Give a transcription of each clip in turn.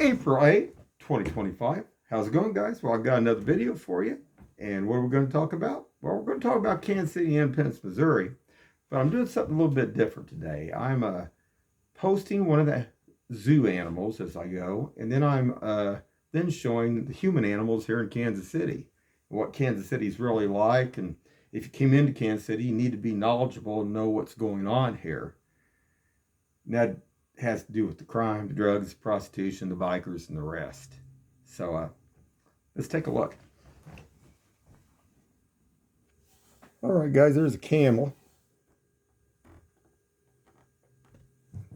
April 8th, 2025. How's it going, guys? Well, I've got another video for you. And what are we going to talk about? Well, we're going to talk about Kansas City, Independence, Missouri. But I'm doing something a little bit different today. I'm posting one of the zoo animals as I go. And then I'm then showing the human animals here in Kansas City. What Kansas City is really like. And if you came into Kansas City, you need to be knowledgeable and know what's going on here. And that has to do with the crime, the drugs, the prostitution, the bikers, and the rest. So let's take a look. All right, guys, there's a camel.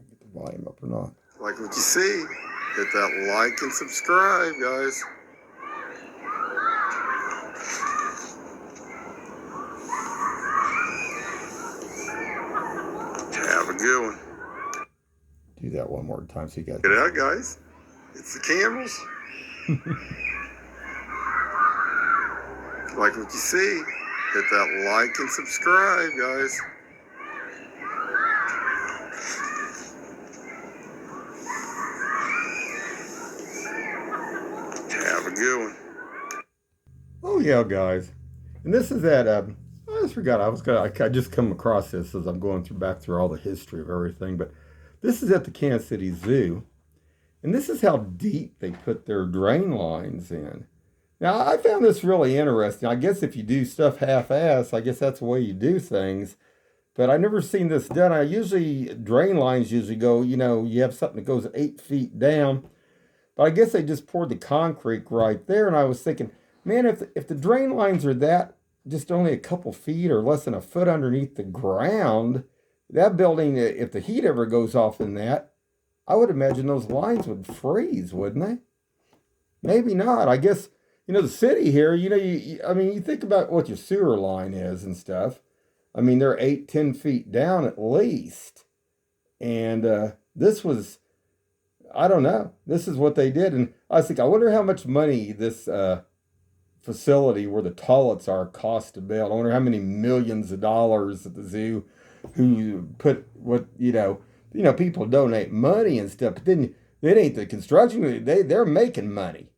Get the volume up or not. Like what you see, hit that like and subscribe, guys. Have a good one. Do that one more time so you guys. Get it out, guys. It's the Camels. Like what you see, hit that like and subscribe, guys. Have a good one. Oh yeah, guys, and this is at I just forgot I just come across this as I'm going back through all the history of everything, but this is at the Kansas City Zoo, and this is how deep they put their drain lines in. Now, I found this really interesting. I guess if you do stuff half-ass, I guess that's the way you do things. But I've never seen this done. Drain lines usually go, you have something that goes 8 feet down. But I guess they just poured the concrete right there. And I was thinking, man, if the drain lines are that just only a couple feet or less than a foot underneath the ground, that building, if the heat ever goes off in that, I would imagine those lines would freeze, wouldn't they? Maybe not. I guess... the city here, you think about what your sewer line is and stuff. I mean, they're 8-10 feet down at least. And this was, I don't know. This is what they did. And I think, I wonder how much money this facility where the toilets are cost to build. I wonder how many millions of dollars at the zoo who put what, people donate money and stuff. But then it ain't the construction. They're making money.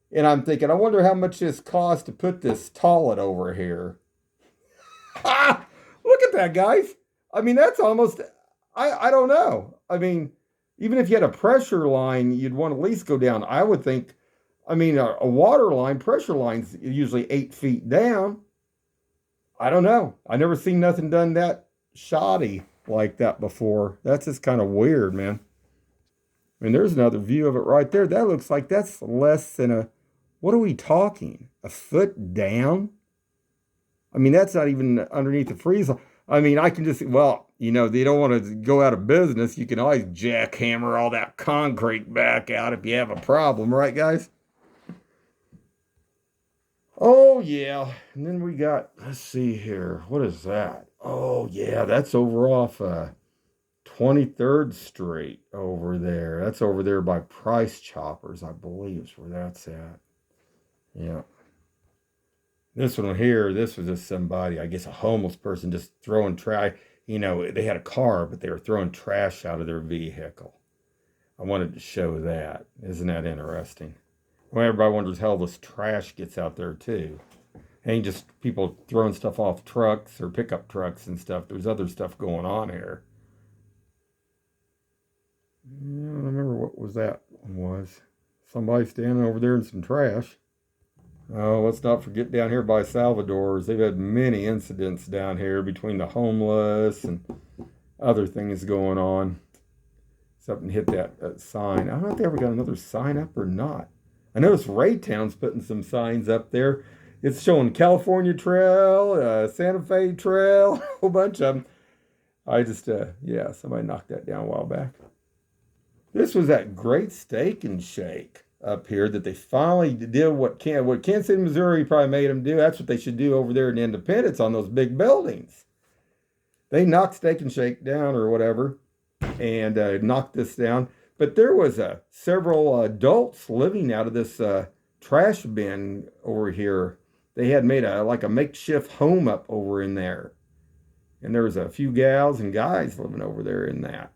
And I'm thinking, I wonder how much this costs to put this toilet over here. Look at that, guys. I mean, that's almost, I don't know. I mean, even if you had a pressure line, you'd want to at least go down. I would think, a water line, pressure line's usually 8 feet down. I don't know. I never seen nothing done that shoddy like that before. That's just kind of weird, man. I mean, there's another view of it right there. That looks like that's less than what are we talking? A foot down? I mean, that's not even underneath the freeze. I mean, I can just, they don't want to go out of business. You can always jackhammer all that concrete back out if you have a problem, right, guys? Oh, yeah. And then we got, let's see here. What is that? Oh, yeah, that's over off 23rd Street over there. That's over there by Price Choppers, I believe is where that's at. Yeah. This one here, this was just somebody, I guess a homeless person just throwing trash. They had a car, but they were throwing trash out of their vehicle. I wanted to show that. Isn't that interesting? Well, everybody wonders how this trash gets out there too. Ain't just people throwing stuff off trucks or pickup trucks and stuff. There's other stuff going on here. I don't remember what was that was. Somebody standing over there in some trash. Oh, let's not forget down here by Salvador's. They've had many incidents down here between the homeless and other things going on. Something hit that sign. I don't know if they ever got another sign up or not. I noticed Raytown's putting some signs up there. It's showing California Trail, Santa Fe Trail, a whole bunch of them. I just, somebody knocked that down a while back. This was that great steak and shake up here that they finally did what Kansas City, Missouri probably made them do. That's what they should do over there in Independence on those big buildings. They knocked Steak and Shake down or whatever and knocked this down. But there was several adults living out of this trash bin over here. They had made a makeshift home up over in there. And there was a few gals and guys living over there in that.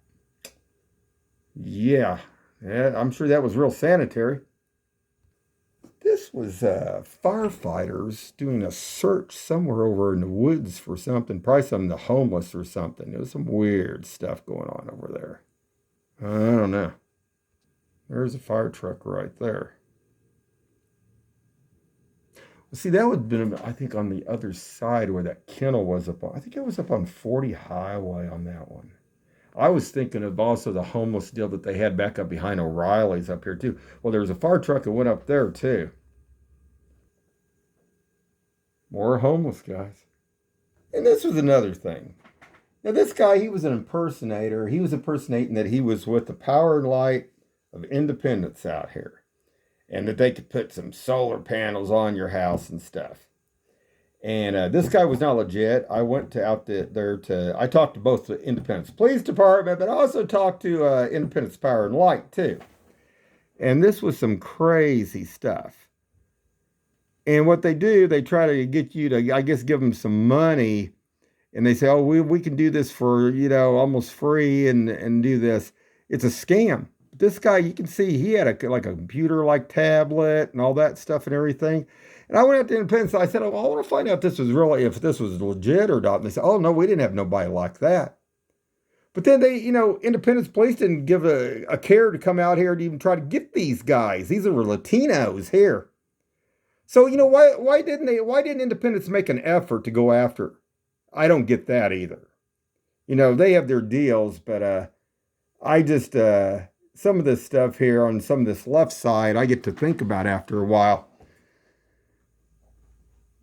Yeah, Yeah, I'm sure that was real sanitary. This was firefighters doing a search somewhere over in the woods for something, probably some of the homeless or something. There was some weird stuff going on over there. I don't know. There's a fire truck right there. See, that would have been, I think, on the other side where that kennel was up on. I think it was up on 40 Highway on that one. I was thinking of also the homeless deal that they had back up behind O'Reilly's up here, too. Well, there was a fire truck that went up there, too. More homeless guys. And this was another thing. Now, this guy, he was an impersonator. He was impersonating that he was with the Power and Light of Independence out here, and that they could put some solar panels on your house and stuff. And this guy was not legit. I went to there to. I talked to both the Independence Police Department, but I also talked to Independence Power and Light too. And this was some crazy stuff. And what they do, they try to get you to, I guess, give them some money, and they say, "Oh, we can do this for almost free and do this." It's a scam. This guy, you can see he had like a computer like tablet and all that stuff and everything. And I went out to Independence. I said, "Oh, I want to find out if this was legit or not." And they said, "Oh no, we didn't have nobody like that." But then they, Independence Police didn't give a care to come out here to even try to get these guys. These are Latinos here. So why didn't Independence make an effort to go after? I don't get that either. They have their deals, but I just some of this stuff here on some of this left side, I get to think about after a while.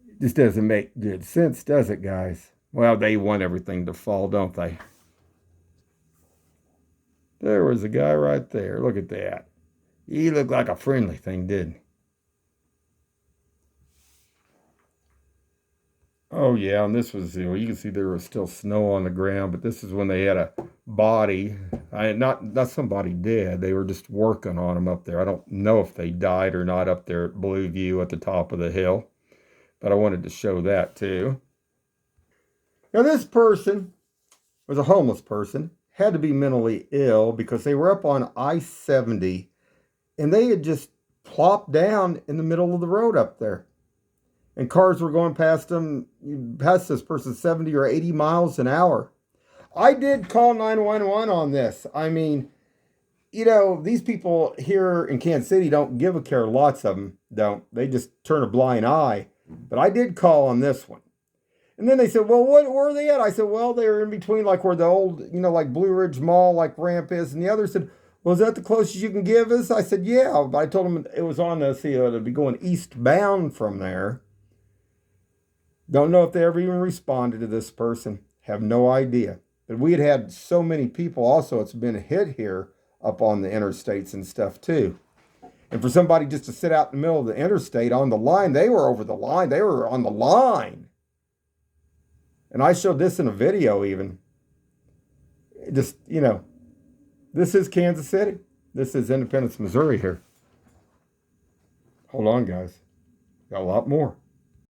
It just doesn't make good sense, does it, guys? Well, they want everything to fall, don't they? There was a guy right there. Look at that. He looked like a friendly thing, didn't he? Oh yeah, and this was, you can see there was still snow on the ground, but this is when they had a body. Not somebody dead. They were just working on him up there. I don't know if they died or not up there at Blue View at the top of the hill, but I wanted to show that too. Now this person was a homeless person, had to be mentally ill because they were up on I-70 and they had just plopped down in the middle of the road up there. And cars were going past them, past this person 70 or 80 miles an hour. I did call 911 on this. I mean, these people here in Kansas City don't give a care. Lots of them don't. They just turn a blind eye. But I did call on this one. And then they said, "Well, where are they at?" I said, "Well, they're in between like where the old, like Blue Ridge Mall, like ramp is." And the other said, "Well, is that the closest you can give us?" I said, "Yeah." But I told them it was on the, it'd be going eastbound from there. Don't know if they ever even responded to this person. Have no idea. But we had so many people also, it's been hit here up on the interstates and stuff too. And for somebody just to sit out in the middle of the interstate on the line, they were over the line. They were on the line. And I showed this in a video even. Just, this is Kansas City. This is Independence, Missouri here. Hold on, guys. Got a lot more.